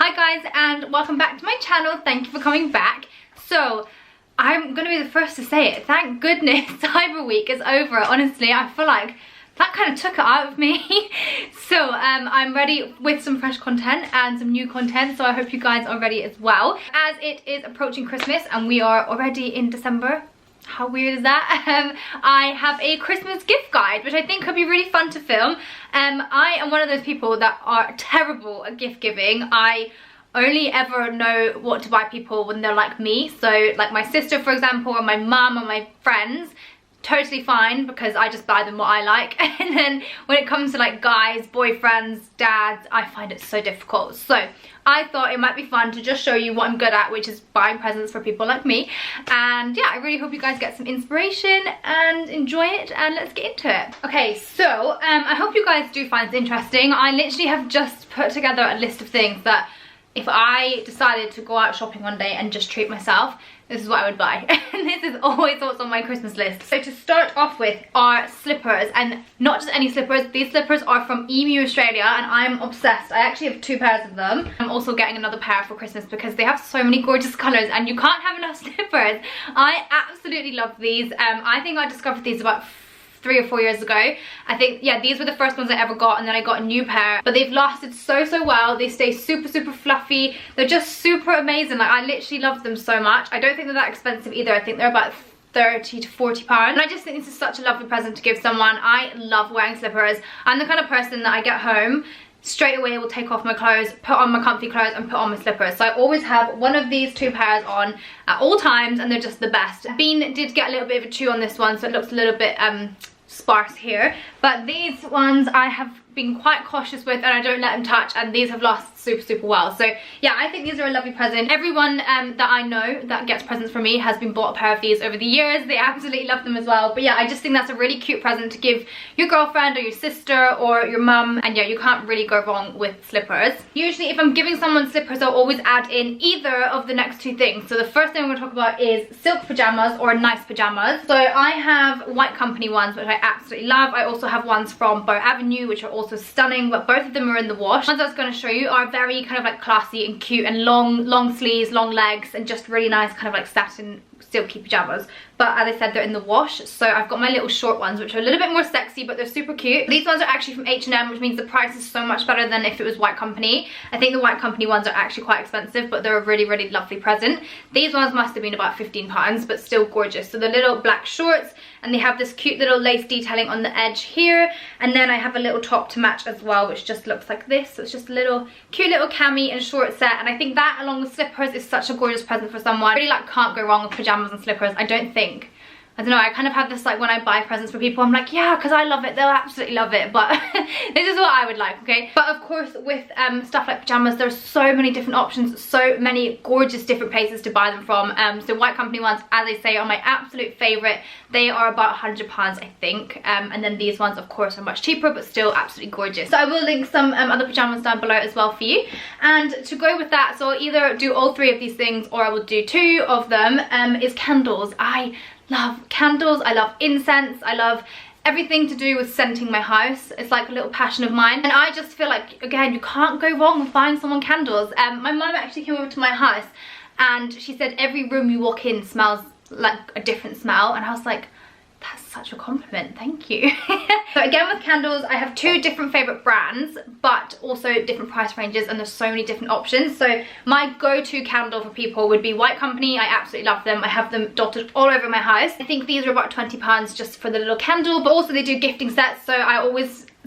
Hi guys, and welcome back to my channel. Thank you for coming back. So I'm gonna be the first to say it, thank goodness Cyber Week is over. Honestly, I feel like that kind of took it out of me. So I'm ready with some fresh content and some new content, so I hope you guys are ready as well. As it is approaching Christmas and we are already in December, how weird is that? I have a Christmas gift guide, which I think could be really fun to film. I am one of those people that are terrible at gift giving. I only ever know what to buy people when they're like me. So like my sister, for example, or my mum or my friends, totally fine because I just buy them what I like. And then when it comes to like guys, boyfriends, dads, I find it so difficult. So I thought it might be fun to just show you what I'm good at, which is buying presents for people like me. And yeah, I really hope you guys get some inspiration and enjoy it, and let's get into it. Okay, so I hope you guys do find this interesting. I literally have just put together a list of things that if I decided to go out shopping one day and just treat myself, this is what I would buy. And this is always what's on my Christmas list. So to start off with are slippers, and not just any slippers. These slippers are from Emu Australia and I'm obsessed. I actually have 2 pairs of them. I'm also getting another pair for Christmas because they have so many gorgeous colours and you can't have enough slippers. I absolutely love these. I think I discovered these about 3 or 4 years ago. I think, yeah, these were the first ones I ever got, and then I got a new pair, but they've lasted so well. They stay super fluffy. They're just super amazing. Like, I literally love them so much. I don't think they're that expensive either. I think they're about 30 to 40 pounds, and I just think this is such a lovely present to give someone. I love wearing slippers. I'm the kind of person that I get home, straight away will take off my clothes, put on my comfy clothes and put on my slippers. So I always have one of these 2 pairs on at all times, and they're just the best. Bean did get a little bit of a chew on this one, so it looks a little bit sparse here, but these ones I have been quite cautious with and I don't let them touch, and these have lasted super well. So yeah, I think these are a lovely present. Everyone that I know that gets presents from me has been bought a pair of these over the years. They absolutely love them as well. But yeah, I just think that's a really cute present to give your girlfriend or your sister or your mum, and yeah, you can't really go wrong with slippers. Usually if I'm giving someone slippers, I'll always add in either of the next 2 things. So the first thing I'm going to talk about is silk pajamas or nice pajamas. So I have White Company ones, which I absolutely love. I also have ones from Bow Avenue, which are also stunning, but both of them are in the wash. The ones I was going to show you are very kind of like classy and cute and long sleeves, long legs, and just really nice kind of like satin silky pajamas. But as I said, they're in the wash. So I've got my little short ones, which are a little bit more sexy, but they're super cute. These ones are actually from H&M, which means the price is so much better than if it was White Company. I think the White Company ones are actually quite expensive, but they're a really lovely present. These ones must have been about £15, but still gorgeous. So they're little black shorts, and they have this cute little lace detailing on the edge here. And then I have a little top to match as well, which just looks like this. So it's just a little cute little cami and short set. And I think that, along with slippers, is such a gorgeous present for someone. I really like can't go wrong with pajamas and slippers, I don't think. I don't know, I kind of have this like when I buy presents for people, I'm like, yeah, because I love it, they'll absolutely love it, but this is what I would like, okay? But of course, with stuff like pajamas, there's so many different options, so many gorgeous different places to buy them from. So White Company ones, as I say, are my absolute favourite. They are about £100, I think, and then these ones, of course, are much cheaper, but still absolutely gorgeous. So I will link some other pajamas down below as well for you. And to go with that, so I'll either do all 3 of these things, or I will do 2 of them, is candles. I love candles, I love incense, I love everything to do with scenting my house. It's like a little passion of mine, and I just feel like, again, you can't go wrong with buying someone candles. My mum actually came over to my house and she said every room you walk in smells like a different smell, and I was like, that's such a compliment, thank you. So again, with candles, I have 2 different favourite brands, but also different price ranges, and there's so many different options. So my go-to candle for people would be White Company. I absolutely love them. I have them dotted all over my house. I think these are about £20 just for the little candle, but also they do gifting sets, so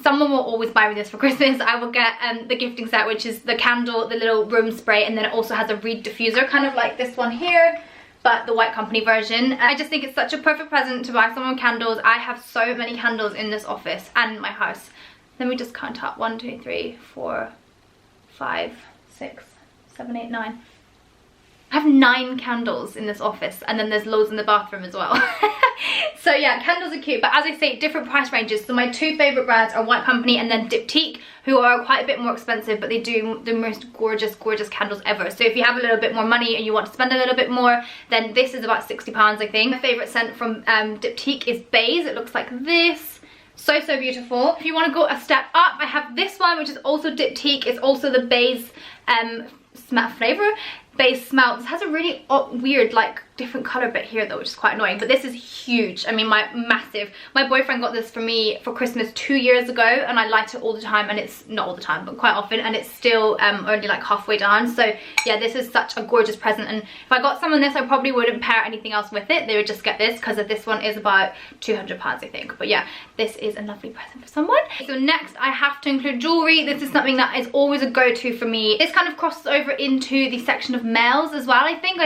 someone will always buy me this for Christmas. I will get the gifting set, which is the candle, the little room spray, and then it also has a reed diffuser, kind of like this one here, but the White Company version. I just think it's such a perfect present to buy someone candles. I have so many candles in this office and my house. Let me just count up. 1, 2, 3, 4, 5, 6, 7, 8, 9. I have 9 candles in this office, and then there's loads in the bathroom as well. So yeah, candles are cute, but as I say, different price ranges. So my 2 favourite brands are White Company and then Diptyque, who are quite a bit more expensive, but they do the most gorgeous candles ever. So if you have a little bit more money and you want to spend a little bit more, then this is about £60, I think. My favourite scent from Diptyque is Bays. It looks like this. So beautiful. If you want to go a step up, I have this one, which is also Diptyque. It's also the Bays flavor based smell. This has a really weird like different color bit here though, which is quite annoying, but this is huge. I mean, my boyfriend got this for me for Christmas 2 years ago, and I light it all the time, and it's not all the time but quite often, and it's still only like halfway done. So yeah, this is such a gorgeous present, and if I got someone this, I probably wouldn't pair anything else with it. They would just get this because this one is about £200 I think. But yeah, this is a lovely present for someone. So next I have to include jewelry. This is something that is always a go-to for me. This kind of crosses over into the section of males as well. I think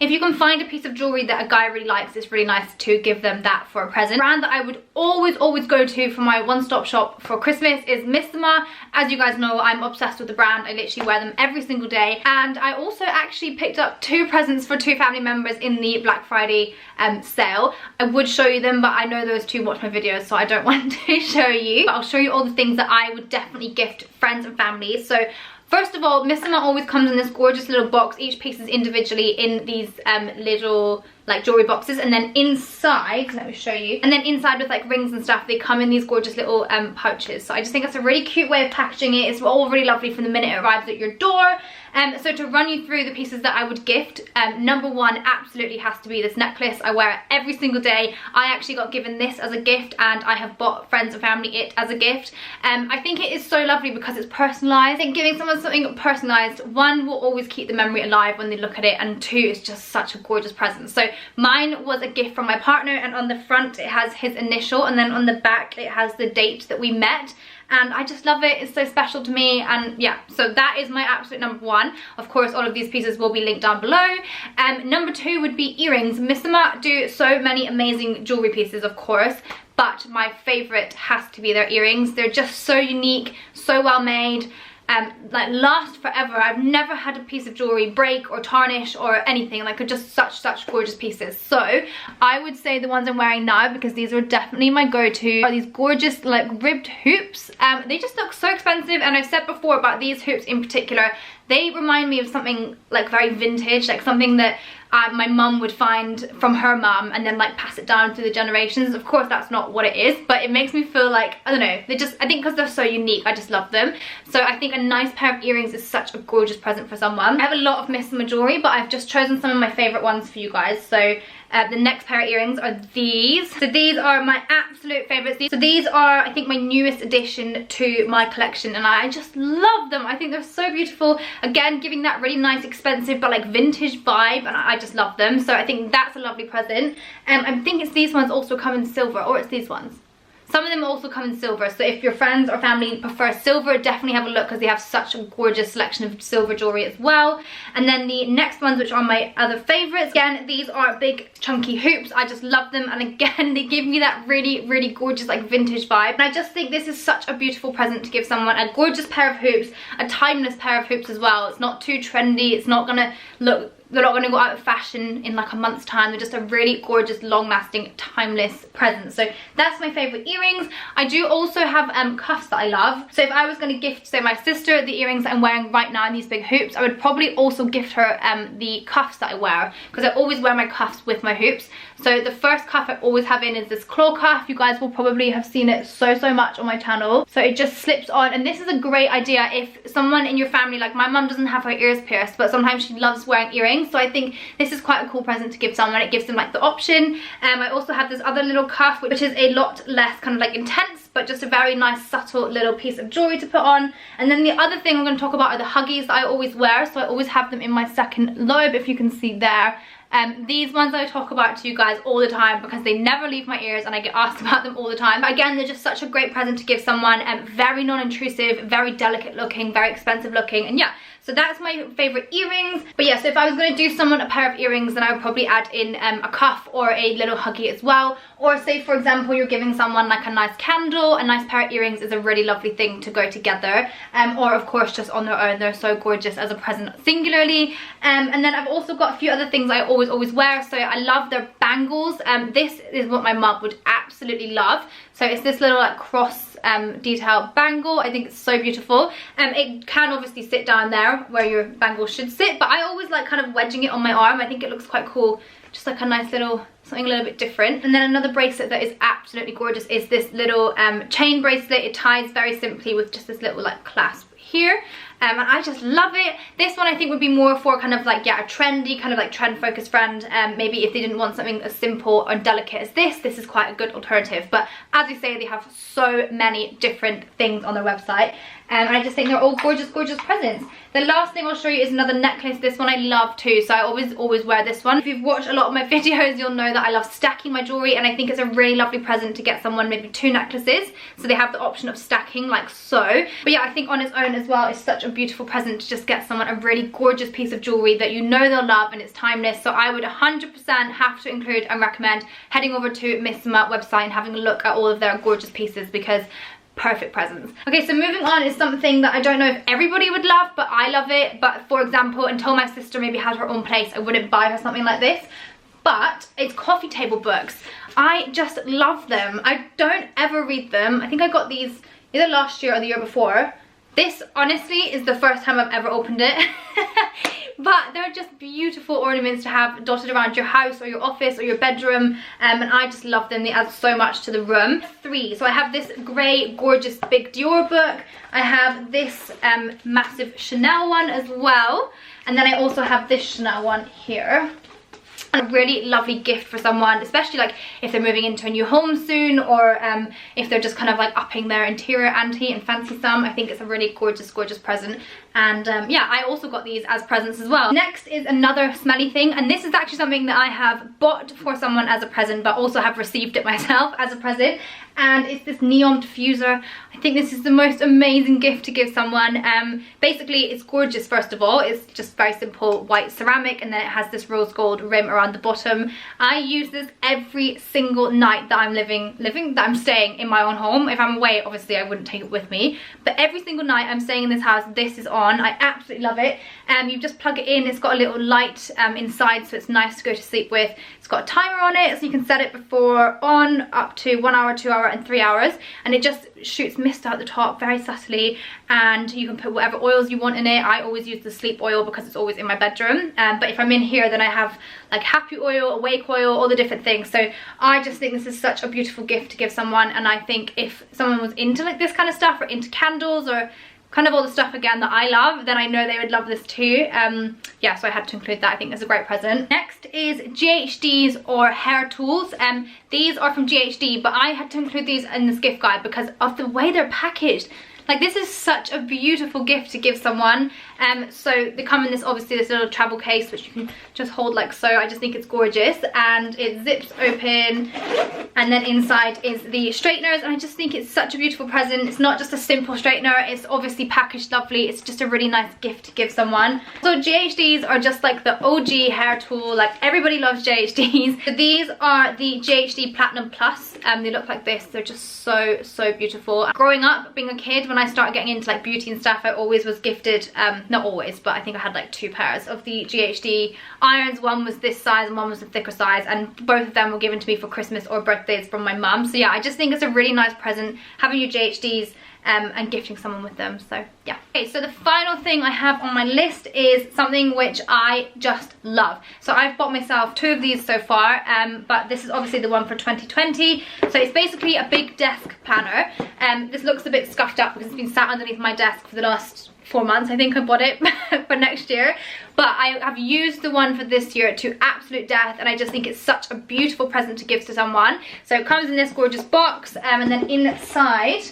if you can find a piece of jewelry that a guy really likes, it's really nice to give them that for a present. The brand that I would always go to for my one-stop shop for Christmas is MISSOMA. As you guys know, I'm obsessed with the brand. I literally wear them every single day, and I also actually picked up 2 presents for 2 family members in the Black Friday sale. I would show you them, but I know those 2 watch my videos, so I don't want to show you. But I'll show you all the things that I would definitely gift friends and family. So first of all, MISSOMA always comes in this gorgeous little box. Each piece is individually in these little like jewelry boxes, and then inside, let me show you, and then inside with like rings and stuff, they come in these gorgeous little pouches. So I just think that's a really cute way of packaging it. It's all really lovely from the minute it arrives at your door. So to run you through the pieces that I would gift, number 1 absolutely has to be this necklace. I wear it every single day. I actually got given this as a gift, and I have bought friends and family it as a gift. I think it is so lovely because it's personalised. I think giving someone something personalised, 1, will always keep the memory alive when they look at it, and 2, it's just such a gorgeous present. So mine was a gift from my partner, and on the front it has his initial, and then on the back it has the date that we met. And I just love it. It's so special to me, and yeah, so that is my absolute number 1. Of course, all of these pieces will be linked down below. Number 2 would be earrings. MISSOMA do so many amazing jewelry pieces, of course, but my favorite has to be their earrings. They're just so unique, so well made. Like last forever. I've never had a piece of jewelry break or tarnish or anything. Like, just such gorgeous pieces. So I would say the ones I'm wearing now, because these are definitely my go-to, are these gorgeous like ribbed hoops. They just look so expensive, and I've said before about these hoops in particular, they remind me of something like very vintage, like something that my mum would find from her mum and then like pass it down through the generations. Of course that's not what it is, but it makes me feel like, I don't know, I think because they're so unique, I just love them. So I think a nice pair of earrings is such a gorgeous present for someone. I have a lot of MISSOMA jewelry, but I've just chosen some of my favourite ones for you guys. So the next pair of earrings are these. So these are my absolute favourites. So these are, I think, my newest addition to my collection, and I just love them. I think they're so beautiful. Again, giving that really nice, expensive, but like vintage vibe, and I just love them. So I think that's a lovely present. I think it's these ones also come in silver, or it's these ones. Some of them also come in silver, so if your friends or family prefer silver, definitely have a look, because they have such a gorgeous selection of silver jewelry as well. And then the next ones, which are my other favourites, again, these are big chunky hoops. I just love them, and again, they give me that really gorgeous like vintage vibe. And I just think this is such a beautiful present to give someone. A gorgeous pair of hoops, a timeless pair of hoops as well. It's not too trendy, it's not gonna look, they're not going to go out of fashion in like a month's time. They're just a really gorgeous, long-lasting, timeless present. So that's my favourite earrings. I do also have cuffs that I love. So if I was going to gift, say, my sister the earrings that I'm wearing right now in these big hoops, I would probably also gift her the cuffs that I wear, because I always wear my cuffs with my hoops. So the first cuff I always have in is this claw cuff. You guys will probably have seen it so much on my channel. So it just slips on, and this is a great idea if someone in your family, like my mum doesn't have her ears pierced, but sometimes she loves wearing earrings. So I think this is quite a cool present to give someone. It gives them like the option. I also have this other little cuff, which is a lot less kind of like intense, but just a very nice subtle little piece of jewelry to put on. And then the other thing I'm going to talk about are the huggies that I always wear. So I always have them in my second lobe, if you can see there. These ones I talk about to you guys all the time because they never leave my ears and I get asked about them all the time. But again, they're just such a great present to give someone. Very non-intrusive, very delicate looking, very expensive looking, and yeah. So that's my favourite earrings. But yeah, so if I was going to do someone a pair of earrings, then I would probably add in a cuff or a little huggie as well. Or say, for example, you're giving someone like a nice candle, a nice pair of earrings is a really lovely thing to go together. Or of course, just on their own, they're so gorgeous as a present singularly. And then I've also got a few other things I always wear. So I love their bangles. This is what my mum would absolutely love. So it's this little like cross detail bangle. I think it's so beautiful. It can obviously sit down there where your bangle should sit, but I always like kind of wedging it on my arm. I think it looks quite cool, just like a nice little something a little bit different. And then another bracelet that is absolutely gorgeous is this little chain bracelet. It ties very simply with just this little like clasp here. and I just love it. This one I think would be more for kind of like, yeah, a trendy, kind of like trend focused friend. Maybe if they didn't want something as simple or delicate as this is quite a good alternative. But as I say, they have so many different things on their website. And I just think they're all gorgeous, gorgeous presents. The last thing I'll show you is another necklace. This one I love too, so I always wear this one. If you've watched a lot of my videos, you'll know that I love stacking my jewellery, and I think it's a really lovely present to get someone maybe 2 necklaces. So they have the option of stacking like so. But yeah, I think on its own as well, it's such a beautiful present to just get someone a really gorgeous piece of jewellery that you know they'll love and it's timeless. So I would 100% have to include and recommend heading over to MISSOMA website and having a look at all of their gorgeous pieces, because perfect presents. Okay, so moving on is something that I don't know if everybody would love, but I love it. But for example, until my sister maybe had her own place, I wouldn't buy her something like this. But it's coffee table books. I just love them. I don't ever read them. I think I got these either last year or the year before. This honestly is the first time I've ever opened it. But they're just beautiful ornaments to have dotted around your house or your office or your bedroom, and I just love them. They add so much to the room. 3. So I have this grey gorgeous big Dior book. I have this massive Chanel one as well, and then I also have this Chanel one here. A really lovely gift for someone, especially like if they're moving into a new home soon, or if they're just kind of like upping their interior ante and fancy some. I think it's a really gorgeous, gorgeous present. And yeah, I also got these as presents as well. Next is another smelly thing, and this is actually something that I have bought for someone as a present, but also have received it myself as a present. And it's this neon diffuser. I think this is the most amazing gift to give someone. Basically, it's gorgeous. First of all, it's just very simple white ceramic, and then it has this rose gold rim around the bottom. I use this every single night that I'm staying in my own home. If I'm away, obviously I wouldn't take it with me, but every single night I'm staying in this house, this is on. I absolutely love it. You just plug it in. It's got a little light inside, so it's nice to go to sleep with. It's got a timer on it, so you can set it before on, up to 1 hour, 2 hour and 3 hours, and it just shoots mist out the top very subtly, and you can put whatever oils you want in it. I always use the sleep oil because it's always in my bedroom, but if I'm in here, then I have like happy oil, awake oil, all the different things. So I just think this is such a beautiful gift to give someone, and I think if someone was into like this kind of stuff, or into candles, or kind of all the stuff again that I love, then I know they would love this too. Yeah, so I had to include that. I think it's a great present. Next is GHDs or hair tools. These are from GHD, but I had to include these in this gift guide because of the way they're packaged. Like, this is such a beautiful gift to give someone. So they come in this, obviously, this little travel case, which you can just hold like so. I just think it's gorgeous, and it zips open, and then inside is the straighteners, and I just think it's such a beautiful present. It's not just a simple straightener, it's obviously packaged lovely. It's just a really nice gift to give someone. So GHDs are just like the OG hair tool. Like, everybody loves GHDs. So these are the GHD Platinum Plus. They look like this. They're just so, so beautiful. Growing up, being a kid, when I started getting into like beauty and stuff, I always was gifted, not always, but I think I had like 2 pairs of the GHD irons. One was this size and one was the thicker size, and both of them were given to me for Christmas or birthdays from my mum. So yeah, I just think it's a really nice present having your GHDs and gifting someone with them. So yeah. Okay, so the final thing I have on my list is something which I just love. So I've bought myself 2 of these so far, but this is obviously the one for 2020. So it's basically a big desk planner. This looks a bit scuffed up because it's been sat underneath my desk for the last 4 months. I think I bought it for next year, but I have used the one for this year to absolute death, and I just think it's such a beautiful present to give to someone. So it comes in this gorgeous box, and then inside,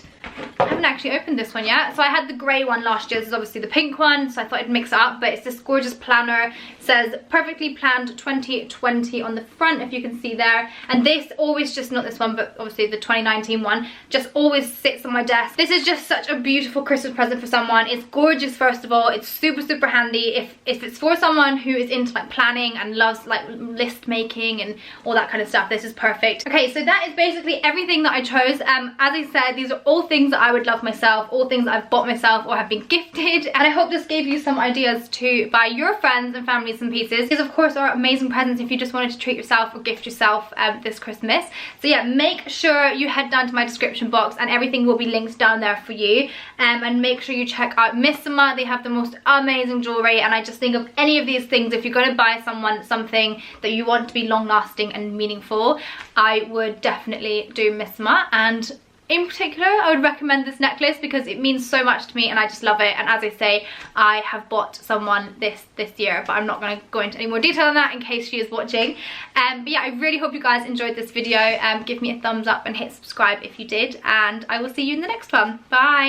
I haven't actually opened this one yet. So I had the grey one last year. This is obviously the pink one, so I thought I'd mix it up. But it's this gorgeous planner. It says perfectly planned 2020 on the front, if you can see there. And this always, just not this one, but obviously the 2019 one, just always sits on my desk. This is just such a beautiful Christmas present for someone. It's gorgeous, first of all. It's super, super handy. If it's for someone who is into like planning and loves like list making and all that kind of stuff, this is perfect. Okay, so that is basically everything that I chose. As I said, these are all things that I would love myself, all things that I've bought myself or have been gifted, and I hope this gave you some ideas to buy your friends and family some pieces. These of course are amazing presents if you just wanted to treat yourself or gift yourself this Christmas. So yeah, make sure you head down to my description box and everything will be linked down there for you, and make sure you check out MISSOMA. They have the most amazing jewellery, and I just think of any of these things, if you're going to buy someone something that you want to be long lasting and meaningful, I would definitely do MISSOMA. And in particular, I would recommend this necklace because it means so much to me and I just love it. And as I say, I have bought someone this year, but I'm not going to go into any more detail on that in case she is watching. But yeah, I really hope you guys enjoyed this video. Give me a thumbs up and hit subscribe if you did, and I will see you in the next one. Bye.